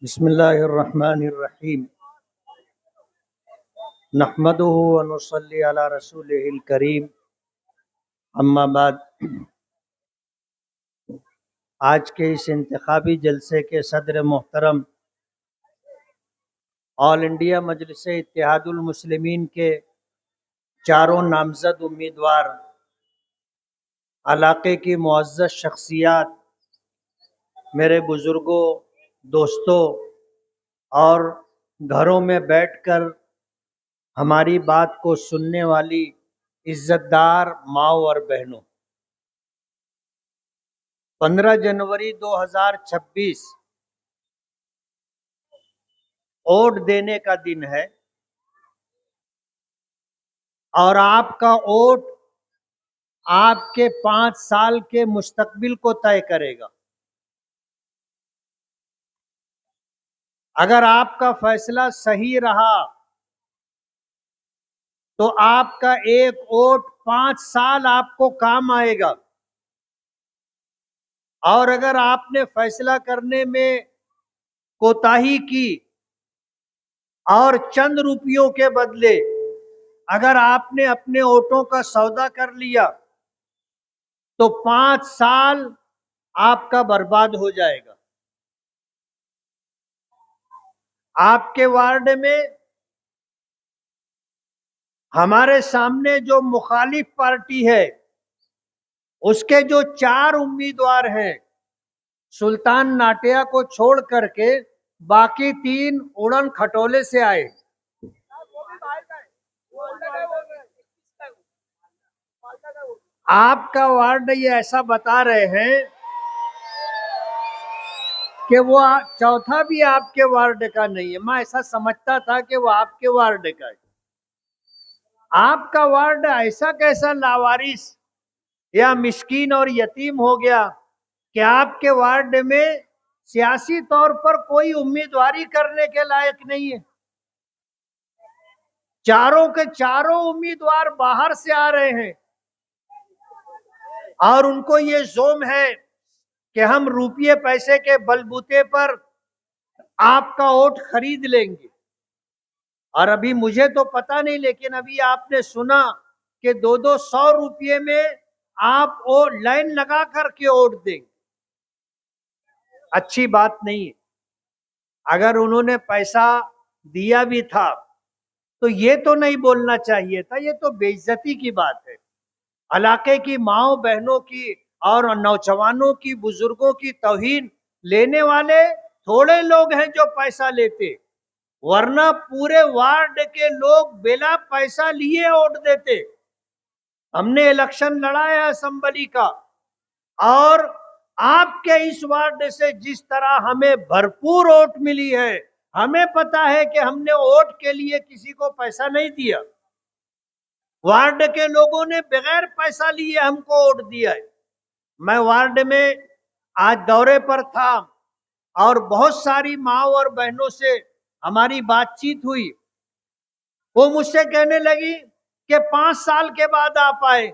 بسم اللہ الرحمن الرحیم نحمدہ ونصلی علی رسولہ الکریم اما بعد۔ آج کے اس انتخابی جلسے کے صدر محترم آل انڈیا مجلس اتحاد المسلمین کے چاروں نامزد امیدوار، علاقے کی معزز شخصیات، میرے بزرگوں، دوستوں اور گھروں میں بیٹھ کر ہماری بات کو سننے والی عزت دار ماؤں اور بہنوں، 15 جنوری 2026 ووٹ دینے کا دن ہے اور آپ کا ووٹ آپ کے 5 سال کے مستقبل کو طے کرے گا۔ اگر آپ کا فیصلہ صحیح رہا تو آپ کا ایک ووٹ 5 سال آپ کو کام آئے گا، اور اگر آپ نے فیصلہ کرنے میں کوتاہی کی اور چند روپیوں کے بدلے اگر آپ نے اپنے ووٹوں کا سودا کر لیا تو 5 سال آپ کا برباد ہو جائے گا۔ آپ کے وارڈ میں ہمارے سامنے جو مخالف پارٹی ہے اس کے جو 4 امیدوار ہیں، سلطان ناٹیا کو چھوڑ کر کے باقی 3 اڑن کھٹولے سے آئے۔ آپ کا وارڈ یہ ایسا بتا رہے ہیں کہ وہ چوتھا بھی آپ کے وارڈ کا نہیں ہے۔ میں ایسا سمجھتا تھا کہ وہ آپ کے وارڈ کا ہے۔ آپ کا وارڈ ایسا کیسا لاوارث یا مسکین اور یتیم ہو گیا کہ آپ کے وارڈ میں سیاسی طور پر کوئی امیدواری کرنے کے لائق نہیں ہے؟ چاروں کے چاروں امیدوار باہر سے آ رہے ہیں اور ان کو یہ زوم ہے کہ ہم روپیے پیسے کے بلبوتے پر آپ کا ووٹ خرید لیں گے۔ اور ابھی مجھے تو پتا نہیں، لیکن ابھی آپ نے سنا کہ 200 روپیے میں آپ وہ لائن لگا کر کے ووٹ دیں گے۔ اچھی بات نہیں ہے۔ اگر انہوں نے پیسہ دیا بھی تھا تو یہ تو نہیں بولنا چاہیے تھا، یہ تو بے عزتی کی بات ہے۔ علاقے کی ماؤں بہنوں کی اور نوجوانوں کی، بزرگوں کی توہین لینے والے تھوڑے لوگ ہیں جو پیسہ لیتے، ورنہ پورے وارڈ کے لوگ بلا پیسہ لیے ووٹ دیتے۔ ہم نے الیکشن لڑا ہے اسمبلی کا، اور آپ کے اس وارڈ سے جس طرح ہمیں بھرپور ووٹ ملی ہے، ہمیں پتا ہے کہ ہم نے ووٹ کے لیے کسی کو پیسہ نہیں دیا۔ وارڈ کے لوگوں نے بغیر پیسہ لیے ہم کو ووٹ دیا ہے۔ میں وارڈ میں آج دورے پر تھا اور بہت ساری ماؤں اور بہنوں سے ہماری بات چیت ہوئی۔ وہ مجھ سے کہنے لگی کہ 5 سال کے بعد آپ آئے،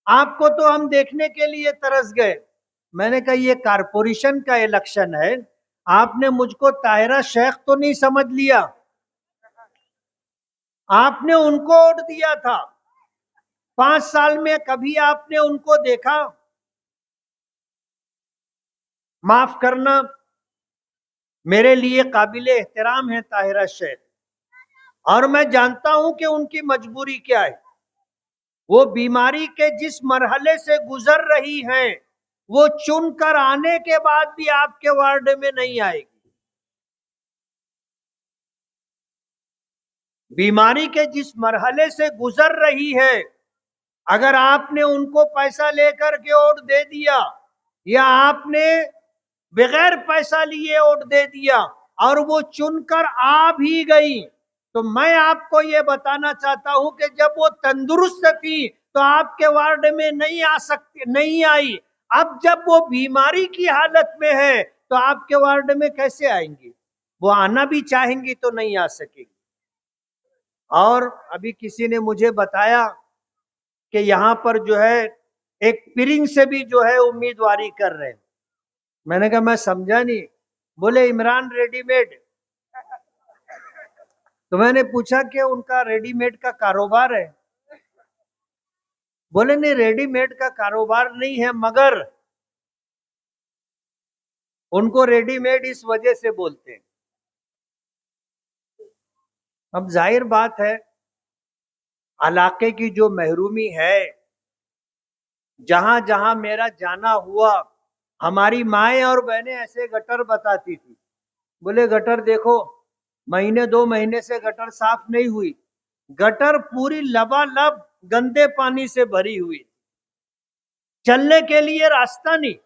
آپ کو تو ہم دیکھنے کے لیے ترس گئے۔ میں نے کہا یہ کارپوریشن کا الیکشن ہے، آپ نے مجھ کو طاہرہ شیخ تو نہیں سمجھ لیا؟ آپ نے ان کو ووٹ دیا تھا، 5 سال میں کبھی آپ نے ان کو دیکھا؟ معاف کرنا، میرے لیے قابل احترام ہے طاہرہ شیخ، اور میں جانتا ہوں کہ ان کی مجبوری کیا ہے۔ وہ بیماری کے جس مرحلے سے گزر رہی ہیں، وہ چن کر آنے کے بعد بھی آپ کے وارڈ میں نہیں آئے گی۔ بیماری کے جس مرحلے سے گزر رہی ہے، اگر آپ نے ان کو پیسہ لے کر کے ووٹ دے دیا یا آپ نے بغیر پیسہ لیے ووٹ دے دیا اور وہ چن کر آ بھی گئی، تو میں آپ کو یہ بتانا چاہتا ہوں کہ جب وہ تندرست تھی تو آپ کے وارڈ میں نہیں آ سکتی، نہیں آئی۔ اب جب وہ بیماری کی حالت میں ہے تو آپ کے وارڈ میں کیسے آئیں گی؟ وہ آنا بھی چاہیں گی تو نہیں آ سکے گی۔ اور ابھی کسی نے مجھے بتایا کہ یہاں پر جو ہے ایک پرنگ سے بھی جو ہے امیدواری کر رہے ہیں۔ میں نے کہا میں سمجھا نہیں، بولے عمران ریڈی میڈ. تو میں نے پوچھا کہ ان کا ریڈی میڈ کا کاروبار ہے؟ بولے نہیں، ریڈی میڈ کا کاروبار نہیں ہے، مگر ان کو ریڈی میڈ اس وجہ سے بولتے ہیں. اب ظاہر بات ہے، علاقے کی جو محرومی ہے، جہاں جہاں میرا جانا ہوا، ہماری مائیں اور بہنیں ایسے گٹر بتاتی تھی. بولے گٹر دیکھو، مہینے 2 مہینے سے گٹر صاف نہیں ہوئی، گٹر پوری لبالب گندے پانی سے بھری ہوئی، چلنے کے لیے راستہ نہیں.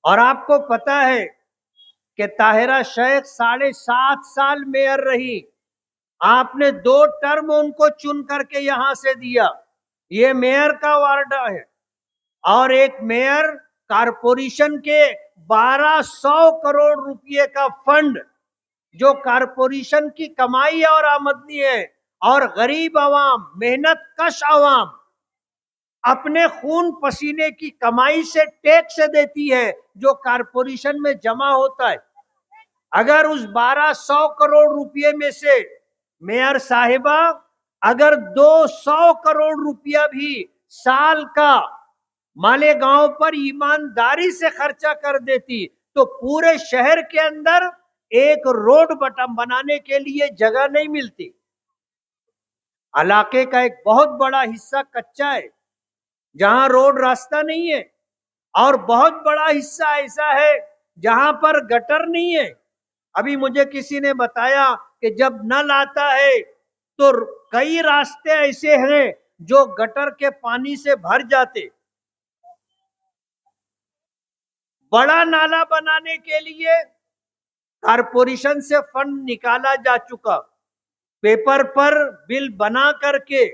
اور آپ کو پتا ہے کہ طاہرہ شیخ 7.5 سال میئر رہی. آپ نے 2 ٹرم ان کو چن کر کے یہاں سے دیا. یہ میئر کا وارڈ ہے، اور ایک میئر کارپوریشن کے 1200 کروڑ روپے کا فنڈ جو کارپوریشن کی کمائی اور آمدنی ہے، اور غریب عوام، محنت کش عوام اپنے خون پسینے کی کمائی سے ٹیکس دیتی ہے جو کارپوریشن میں جمع ہوتا ہے. اگر اس 1200 کروڑ روپے میں سے میئر صاحبہ اگر 200 کروڑ روپیہ بھی سال کا مالیگاؤں پر ایمانداری سے خرچہ کر دیتی تو پورے شہر کے اندر ایک روڈ بٹم بنانے کے لیے جگہ نہیں ملتی. علاقے کا ایک بہت بڑا حصہ کچا ہے جہاں روڈ راستہ نہیں ہے، اور بہت بڑا حصہ ایسا ہے جہاں پر گٹر نہیں ہے. ابھی مجھے کسی نے بتایا کہ جب نل آتا ہے تو کئی راستے ایسے ہیں جو گٹر کے پانی سے بھر جاتے. بڑا نالا بنانے کے لیے کارپوریشن سے فنڈ نکالا جا چکا، پیپر پر بل بنا کر کے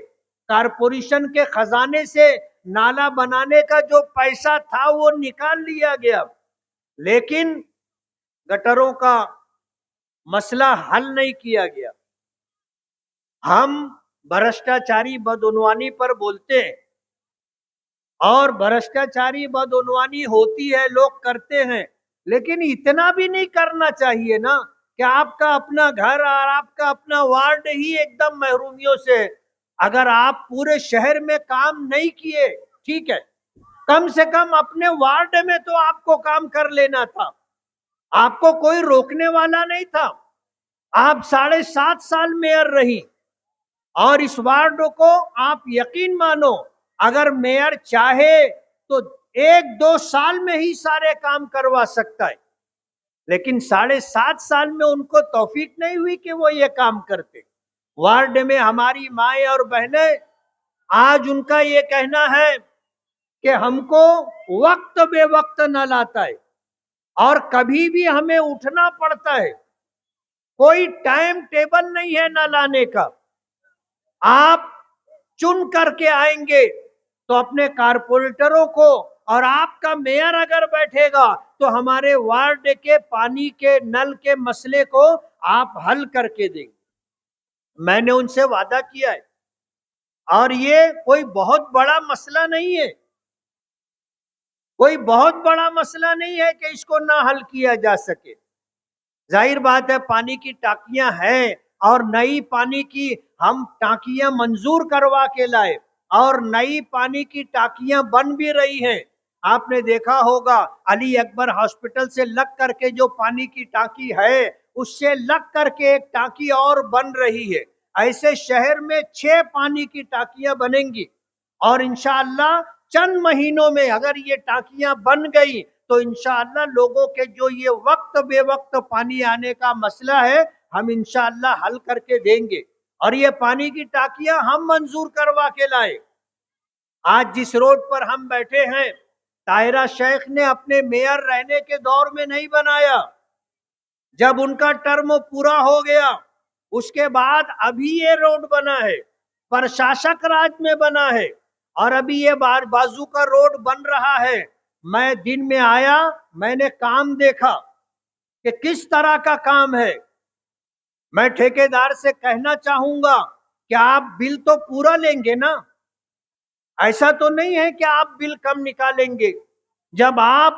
کارپوریشن کے خزانے سے نالا بنانے کا جو پیسہ تھا وہ نکال لیا گیا، لیکن گٹروں کا مسئلہ حل نہیں کیا گیا. ہم بھرشٹاچاری بدعنوانی پر بولتے ہیں، اور بھرشٹاچاری بدعنوانی ہوتی ہے، لوگ کرتے ہیں، لیکن اتنا بھی نہیں کرنا چاہیے نا کہ آپ کا اپنا گھر اور آپ کا اپنا وارڈ ہی ایک دم محرومیوں سے. اگر آپ پورے شہر میں کام نہیں کیے، ٹھیک ہے، کم سے کم اپنے وارڈ میں تو آپ کو کام کر لینا تھا. آپ کو کوئی روکنے والا نہیں تھا. آپ 7.5 سال میئر رہی، اور اس وارڈ کو آپ یقین مانو اگر میئر چاہے تو 1-2 سال میں ہی سارے کام کروا سکتا ہے، لیکن 7.5 سال میں ان کو توفیق نہیں ہوئی کہ وہ یہ کام کرتے. وارڈ میں ہماری مائیں اور بہنیں، آج ان کا یہ کہنا ہے کہ ہم کو وقت بے وقت نل آتا ہے، اور کبھی بھی ہمیں اٹھنا پڑتا ہے، کوئی ٹائم ٹیبل نہیں ہے نل آنے کا. آپ چن کر کے آئیں گے تو اپنے کارپوریٹروں کو، اور آپ کا میئر اگر بیٹھے گا تو ہمارے وارڈ کے پانی کے نل کے مسئلے کو آپ حل کر کے دیں گے. میں نے ان سے وعدہ کیا ہے، اور یہ کوئی بہت بڑا مسئلہ نہیں ہے، کوئی بہت بڑا مسئلہ نہیں ہے کہ اس کو نہ حل کیا جا سکے. ظاہر بات ہے پانی کی ٹانکیاں ہیں، اور نئی پانی کی ہم ٹانکیاں منظور کروا کے لائے، اور نئی پانی کی ٹانکیاں بن بھی رہی ہیں. آپ نے دیکھا ہوگا علی اکبر ہاسپٹل سے لگ کر کے جو پانی کی ٹانکی ہے، اس سے لگ کر کے ایک ٹانکی اور بن رہی ہے. ایسے شہر میں 6 پانی کی ٹانکیاں بنیں گی، اور انشاءاللہ چند مہینوں میں اگر یہ ٹانکیاں بن گئی تو انشاءاللہ لوگوں کے جو یہ وقت بے وقت پانی آنے کا مسئلہ ہے، ہم انشاءاللہ حل کر کے دیں گے. اور یہ پانی کی ٹانکیاں ہم منظور کروا کے لائے. آج جس روڈ پر ہم بیٹھے ہیں، طاہرہ شیخ نے اپنے میئر رہنے کے دور میں نہیں بنایا. جب ان کا ٹرم پورا ہو گیا اس کے بعد ابھی یہ روڈ بنا ہے، پرشاسک راج میں بنا ہے، اور ابھی یہ بازو کا روڈ بن رہا ہے. میں دن میں آیا، میں نے کام دیکھا کہ کس طرح کا کام ہے. میں ٹھیکیدار سے کہنا چاہوں گا کہ آپ بل تو پورا لیں گے نا، ایسا تو نہیں ہے کہ آپ بل کم نکالیں گے. جب آپ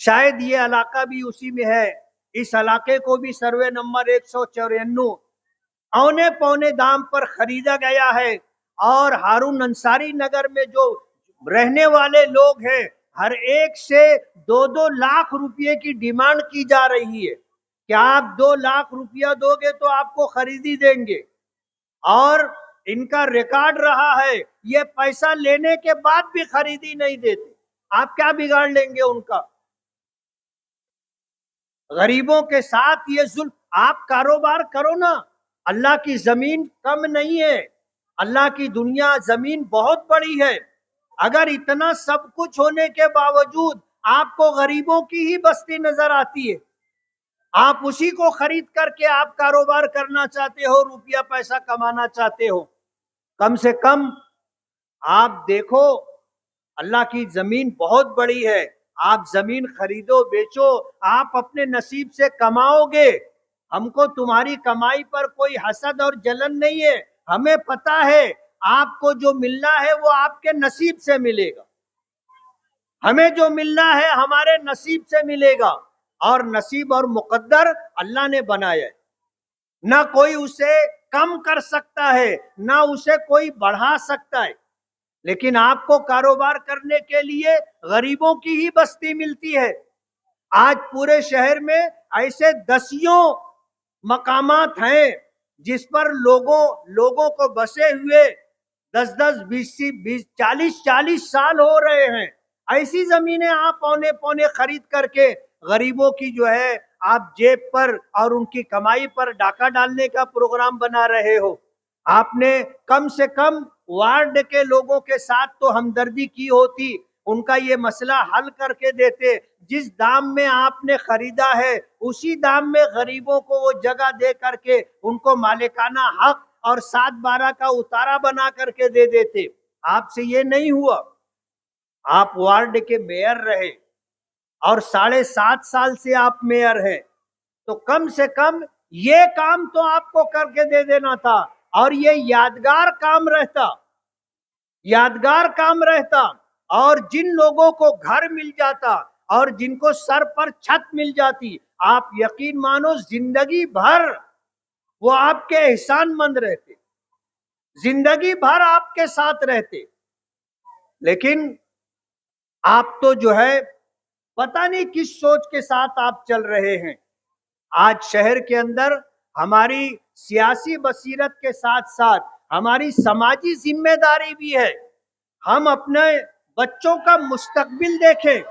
شاید یہ علاقہ بھی اسی میں ہے. اس علاقے کو بھی سروے نمبر 194 اونے پونے دام پر خریدا گیا ہے. اور ہارون انصاری نگر میں جو رہنے والے لوگ ہیں ہر ایک سے 2-2 لاکھ روپے کی ڈیمانڈ کی جا رہی ہے کہ آپ 2 لاکھ روپیہ دو گے تو آپ کو خریدی دیں گے. اور ان کا ریکارڈ رہا ہے یہ پیسہ لینے کے بعد بھی خریدی نہیں دیتے. آپ کیا بگاڑ لیں گے ان کا؟ غریبوں کے ساتھ یہ ظلم. آپ کاروبار کرو نا. اللہ کی زمین کم نہیں ہے. اللہ کی دنیا زمین بہت بڑی ہے. اگر اتنا سب کچھ ہونے کے باوجود آپ کو غریبوں کی ہی بستی نظر آتی ہے، آپ اسی کو خرید کر کے آپ کاروبار کرنا چاہتے ہو، روپیہ پیسہ کمانا چاہتے ہو. کم سے کم آپ دیکھو اللہ کی زمین بہت بڑی ہے. آپ زمین خریدو بیچو، آپ اپنے نصیب سے کماؤ گے. ہم کو تمہاری کمائی پر کوئی حسد اور جلن نہیں ہے. ہمیں پتا ہے آپ کو جو ملنا ہے وہ آپ کے نصیب سے ملے گا. ہمیں جو ملنا ہے ہمارے نصیب سے ملے گا. اور نصیب اور مقدر اللہ نے بنایا ہے. نہ کوئی اسے کم کر سکتا ہے نہ اسے کوئی بڑھا سکتا ہے. لیکن آپ کو کاروبار کرنے کے لیے غریبوں کی ہی بستی ملتی ہے. آج پورے شہر میں ایسے دسیوں مقامات ہیں جس پر لوگوں کو بسے ہوئے 10 20 40 سال ہو رہے ہیں. ایسی زمینیں آپ پونے خرید کر کے غریبوں کی جو ہے آپ جیب پر اور ان کی کمائی پر ڈاکہ ڈالنے کا پروگرام بنا رہے ہو. آپ نے کم سے کم وارڈ کے لوگوں کے ساتھ تو ہمدردی کی ہوتی، ان کا یہ مسئلہ حل کر کے دیتے. جس دام میں آپ نے خریدا ہے اسی دام میں غریبوں کو وہ جگہ دے کر کے ان کو مالکانہ حق اور 7/12 کا اتارا بنا کر کے دے دیتے. آپ سے یہ نہیں ہوا. آپ وارڈ کے میئر رہے اور 7.5 سال سے آپ میئر ہیں، تو کم سے کم یہ کام تو آپ کو کر کے دے دینا تھا. اور یہ یادگار کام رہتا اور جن لوگوں کو گھر مل جاتا اور جن کو سر پر چھت مل جاتی، آپ یقین مانو زندگی بھر وہ آپ کے احسان مند رہتے، زندگی بھر آپ کے ساتھ رہتے. لیکن آپ تو جو ہے پتہ نہیں کس سوچ کے ساتھ آپ چل رہے ہیں. آج شہر کے اندر ہماری سیاسی بصیرت کے ساتھ ساتھ ہماری سماجی ذمہ داری بھی ہے. ہم اپنے بچوں کا مستقبل دیکھیں.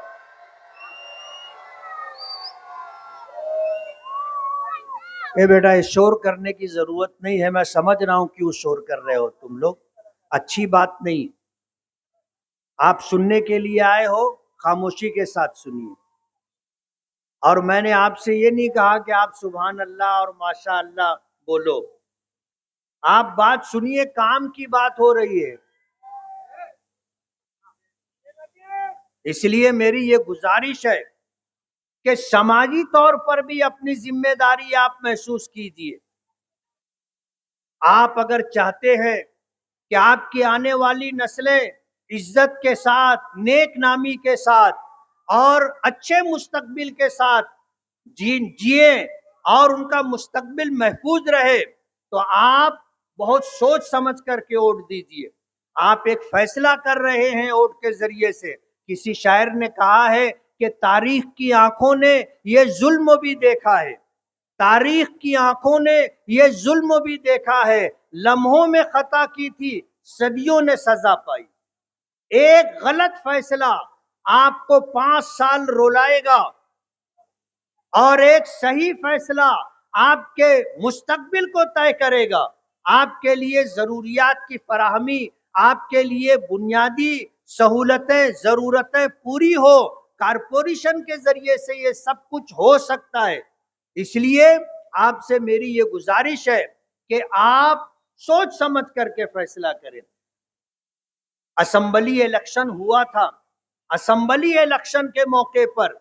اے بیٹا یہ شور کرنے کی ضرورت نہیں ہے. میں سمجھ رہا ہوں کیوں شور کر رہے ہو تم لوگ، اچھی بات نہیں. آپ سننے کے لیے آئے ہو، خاموشی کے ساتھ سنیے. اور میں نے آپ سے یہ نہیں کہا کہ آپ سبحان اللہ اور ماشاء اللہ بولو. آپ بات سنیے، کام کی بات ہو رہی ہے. اس لیے میری یہ گزارش ہے کہ سماجی طور پر بھی اپنی ذمہ داری آپ محسوس کیجیے. آپ اگر چاہتے ہیں کہ آپ کی آنے والی نسلیں عزت کے ساتھ، نیک نامی کے ساتھ اور اچھے مستقبل کے ساتھ جئیں اور ان کا مستقبل محفوظ رہے، تو آپ بہت سوچ سمجھ کر کے ووٹ دیجیے. آپ ایک فیصلہ کر رہے ہیں ووٹ کے ذریعے سے. کسی شاعر نے کہا ہے کہ تاریخ کی آنکھوں نے یہ ظلم بھی دیکھا ہے، تاریخ کی آنکھوں نے یہ ظلم بھی دیکھا ہے، لمحوں میں خطا کی تھی صدیوں نے سزا پائی. ایک غلط فیصلہ آپ کو 5 سال رولائے گا اور ایک صحیح فیصلہ آپ کے مستقبل کو طے کرے گا. آپ کے لیے ضروریات کی فراہمی، آپ کے لیے بنیادی سہولتیں، ضرورتیں پوری ہو، کارپوریشن کے ذریعے سے یہ سب کچھ ہو سکتا ہے. اس لیے آپ سے میری یہ گزارش ہے کہ آپ سوچ سمجھ کر کے فیصلہ کریں. اسمبلی الیکشن ہوا تھا. اسمبلی الیکشن کے موقع پر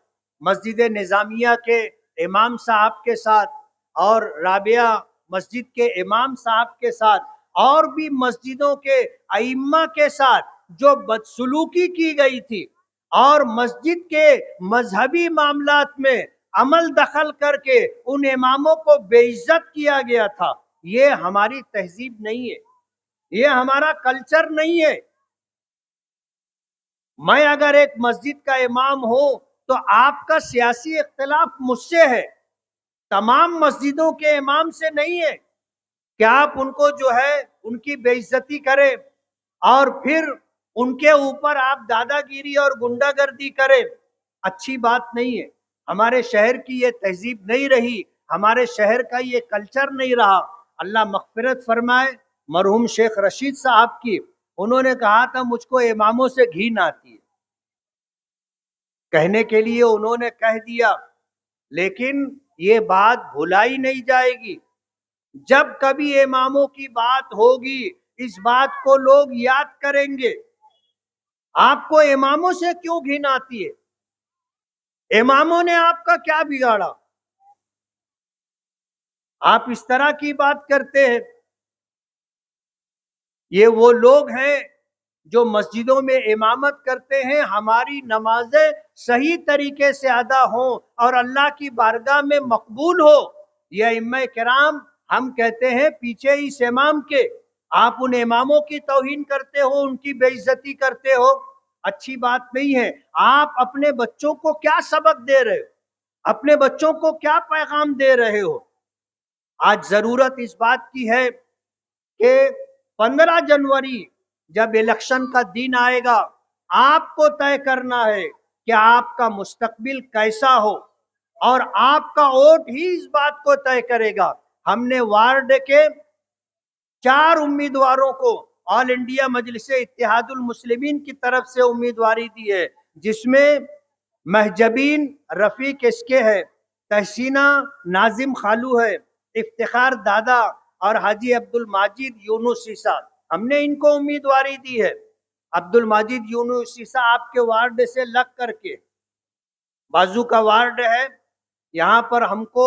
مسجد نظامیہ کے امام صاحب کے ساتھ اور رابعہ مسجد کے امام صاحب کے ساتھ اور بھی مسجدوں کے ائمہ کے ساتھ جو بدسلوکی کی گئی تھی، اور مسجد کے مذہبی معاملات میں عمل دخل کر کے ان اماموں کو بے عزت کیا گیا تھا. یہ ہماری تہذیب نہیں ہے، یہ ہمارا کلچر نہیں ہے. میں اگر ایک مسجد کا امام ہوں تو آپ کا سیاسی اختلاف مجھ سے ہے، تمام مسجدوں کے امام سے نہیں ہے کہ آپ ان کو جو ہے ان کی بے عزتی کریں اور پھر ان کے اوپر آپ دادا گیری اور گنڈا گردی کریں. اچھی بات نہیں ہے. ہمارے شہر کی یہ تہذیب نہیں رہی، ہمارے شہر کا یہ کلچر نہیں رہا. اللہ مغفرت فرمائے مرحوم شیخ رشید صاحب کی. انہوں نے کہا تھا مجھ کو اماموں سے گھین آتی ہے. کہنے کے لیے انہوں نے کہہ دیا، لیکن یہ بات بھلائی نہیں جائے گی. جب کبھی اماموں کی بات ہوگی اس بات کو لوگ یاد کریں گے. آپ کو اماموں سے کیوں گھن آتی ہے؟ اماموں نے آپ کا کیا بگاڑا؟ آپ اس طرح کی بات کرتے ہیں. یہ وہ لوگ ہیں جو مسجدوں میں امامت کرتے ہیں، ہماری نمازیں صحیح طریقے سے ادا ہوں اور اللہ کی بارگاہ میں مقبول ہو. یہ ائمہ کرام ہم کہتے ہیں پیچھے اس امام کے. آپ ان اماموں کی توہین کرتے ہو، ان کی بے عزتی کرتے ہو، اچھی بات نہیں ہے. آپ اپنے بچوں کو کیا سبق دے رہے ہو؟ اپنے بچوں کو کیا پیغام دے رہے ہو؟ آج ضرورت اس بات کی ہے کہ 15 جنوری جب الیکشن کا دن آئے گا، آپ کو طے کرنا ہے کہ آپ کا مستقبل کیسا ہو، اور آپ کا ووٹ ہی اس بات کو طے کرے گا. ہم نے وارڈ کے 4 امیدواروں کو آل انڈیا مجلس اتحاد المسلمین کی طرف سے امیدواری دی ہے، جس میں مہجبین رفیق اس کے ہے، تحسینہ ناظم خالو ہے، افتخار دادا اور حاجی عبد الماجد یونس عیسیٰ. ہم نے ان کو امیدواری دی ہے. عبد الماجد یونس عیسیٰ آپ کے وارڈ سے لگ کر کے بازو کا وارڈ ہے. یہاں پر ہم کو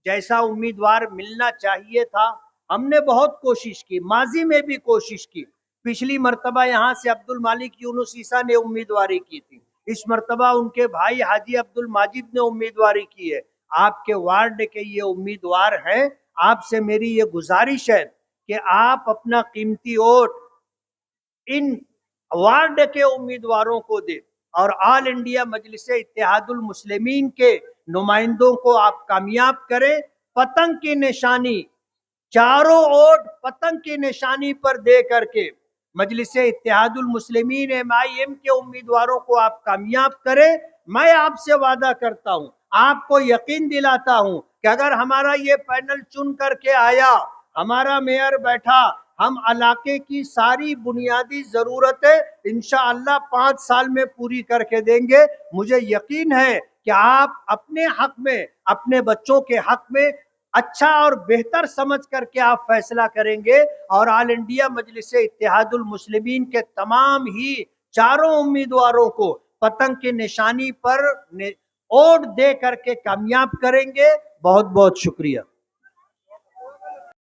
جیسا امیدوار ملنا چاہیے تھا ہم نے بہت کوشش کی، ماضی میں بھی کوشش کی. پچھلی مرتبہ یہاں سے عبد المالک یونس عیسیٰ نے امیدواری کی تھی، اس مرتبہ ان کے بھائی حاجی عبد الماجد نے امیدواری کی ہے. آپ کے وارڈ کے یہ امیدوار ہیں. آپ سے میری یہ گزارش ہے کہ آپ اپنا قیمتی ووٹ ان وارڈ کے امیدواروں کو دے اور آل انڈیا مجلس اتحاد المسلمین کے نمائندوں کو آپ کامیاب کریں. پتنگ کی نشانی، چاروں ووٹ پتنگ کی نشانی پر دے کر کے مجلس اتحاد المسلمین MIM کے امیدواروں کو آپ کامیاب کریں. میں آپ سے وعدہ کرتا ہوں، آپ کو یقین دلاتا ہوں کہ اگر ہمارا یہ پینل چن کر کے آیا، ہمارا میئر بیٹھا، ہم علاقے کی ساری بنیادی ضرورتیں انشاءاللہ 5 سال میں پوری کر کے دیں گے. مجھے یقین ہے کہ آپ اپنے حق میں، اپنے بچوں کے حق میں اچھا اور بہتر سمجھ کر کے آپ فیصلہ کریں گے، اور آل انڈیا مجلس اتحاد المسلمین کے تمام ہی چاروں امیدواروں کو پتنگ کی نشانی پر ووٹ دے کر کے کامیاب کریں گے. بہت بہت شکریہ.